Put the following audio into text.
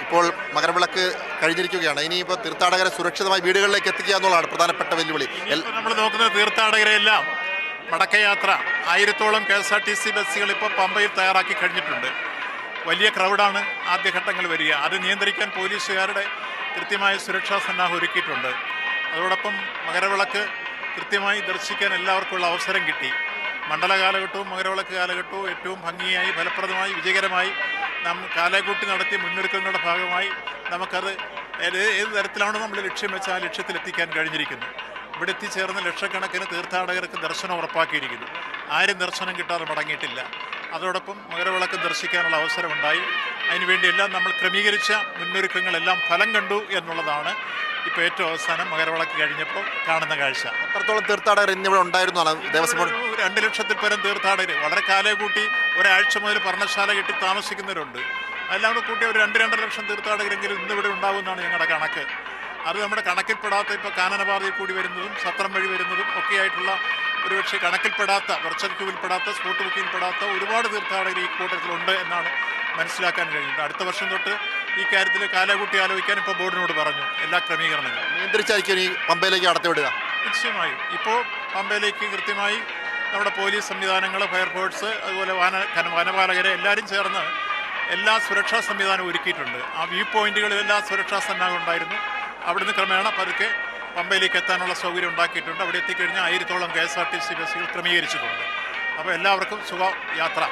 ഇപ്പോൾ മകരവിളക്ക് കഴിഞ്ഞിരിക്കുകയാണ്. ഇനിയിപ്പോൾ തീർത്ഥാടകരെ സുരക്ഷിതമായി വീടുകളിലേക്ക് എത്തിക്കുക എന്നുള്ളതാണ് പ്രധാനപ്പെട്ട വെല്ലുവിളി. നമ്മൾ നോക്കുന്ന തീർത്ഥാടകരെല്ലാം മടക്കയാത്ര 1000-ഓളം KSRTC ബസ്സുകൾ ഇപ്പോൾ പമ്പയിൽ തയ്യാറാക്കി കഴിഞ്ഞിട്ടുണ്ട്. വലിയ ക്രൗഡാണ് ആദ്യഘട്ടങ്ങൾ വരിക. അത് നിയന്ത്രിക്കാൻ പോലീസുകാരുടെ കൃത്യമായ സുരക്ഷാ സന്നാഹം ഒരുക്കിയിട്ടുണ്ട്. അതോടൊപ്പം മകരവിളക്ക് കൃത്യമായി ദർശിക്കാൻ എല്ലാവർക്കുമുള്ള അവസരം കിട്ടി. മണ്ഡല കാലഘട്ടവും മകരവിളക്ക് കാലഘട്ടവും ഏറ്റവും ഭംഗിയായി ഫലപ്രദമായി വിജയകരമായി നാം കാലകൂട്ടി നടത്തിയ മുന്നൊരുക്കങ്ങളുടെ ഭാഗമായി നമുക്കത് ഏത് തരത്തിലാണോ നമ്മൾ ലക്ഷ്യം വെച്ചാൽ ആ ലക്ഷ്യത്തിലെത്തിക്കാൻ കഴിഞ്ഞിരിക്കുന്നു. ഇവിടെ എത്തിച്ചേർന്ന ലക്ഷക്കണക്കിന് തീർത്ഥാടകർക്ക് ദർശനം ഉറപ്പാക്കിയിരിക്കുന്നു. ആരും ദർശനം കിട്ടാതെ മടങ്ങിയിട്ടില്ല. അതോടൊപ്പം മകരവിളക്ക് ദർശിക്കാനുള്ള അവസരമുണ്ടായി. അതിനുവേണ്ടിയെല്ലാം നമ്മൾ ക്രമീകരിച്ച മുന്നൊരുക്കങ്ങളെല്ലാം ഫലം കണ്ടു എന്നുള്ളതാണ് ഇപ്പോൾ ഏറ്റവും അവസാനം മകരവിളക്ക് കഴിഞ്ഞപ്പോൾ കാണുന്ന കാഴ്ച. എത്രത്തോളം തീർത്ഥാടകർ ഇന്നിവിടെ ഉണ്ടായിരുന്നു? ദേവസ്വം 2 ലക്ഷത്തിൽ പരം തീർത്ഥാടകർ വളരെ കാലേ കൂട്ടി ഒരാഴ്ച മുതൽ പർണശാല കെട്ടി താമസിക്കുന്നവരുണ്ട്. എല്ലാം കൂടെ കൂട്ടി ഒരു 2-2.5 ലക്ഷം തീർത്ഥാടകരെങ്കിലും ഇന്നിവിടെ ഉണ്ടാകുമെന്നാണ് ഞങ്ങളുടെ കണക്ക്. അത് നമ്മുടെ കണക്കിൽപ്പെടാത്ത ഇപ്പോൾ കാനനപാതയിൽ കൂടി വരുന്നതും സത്രം വഴി വരുന്നതും ഒക്കെയായിട്ടുള്ള ഒരുപക്ഷെ കണക്കിൽപ്പെടാത്ത വെർച്വൽ ക്യൂവിൽപ്പെടാത്ത സ്പോട്ട് ബുക്കിൽപ്പെടാത്ത ഒരുപാട് തീർത്ഥാടകർ ഈ കൂട്ടത്തിലുണ്ട് എന്നാണ് മനസ്സിലാക്കാൻ കഴിയുന്നത്. അടുത്ത വർഷം തൊട്ട് ഈ കാര്യത്തിൽ കാലകൂട്ടി ആലോചിക്കാൻ ഇപ്പോൾ ബോർഡിനോട് പറഞ്ഞു. എല്ലാ ക്രമീകരണങ്ങളും നിയന്ത്രിച്ചായിരിക്കും ഈ പമ്പയിലേക്ക് കടത്തിവിടുക. നിശ്ചയമായും ഇപ്പോൾ പമ്പയിലേക്ക് കൃത്യമായി നമ്മുടെ പോലീസ് സംവിധാനങ്ങൾ, ഫയർഫോഴ്സ്, അതുപോലെ വനപാലകരെ എല്ലാവരും ചേർന്ന് എല്ലാ സുരക്ഷാ സംവിധാനവും ഒരുക്കിയിട്ടുണ്ട്. ആ വ്യൂ പോയിന്റുകളിലെല്ലാം സുരക്ഷാ സന്നാഹം ഉണ്ടായിരുന്നു. അവിടുന്ന് ക്രമേണ പതുക്കെ പമ്പയിലേക്ക് എത്താനുള്ള സൗകര്യം ഉണ്ടാക്കിയിട്ടുണ്ട്. അവിടെ എത്തിക്കഴിഞ്ഞാൽ 1000-ഓളം KSRTC ബസ്സുകൾ ക്രമീകരിച്ചിട്ടുണ്ട്. അപ്പോൾ എല്ലാവർക്കും സുഖ യാത്ര.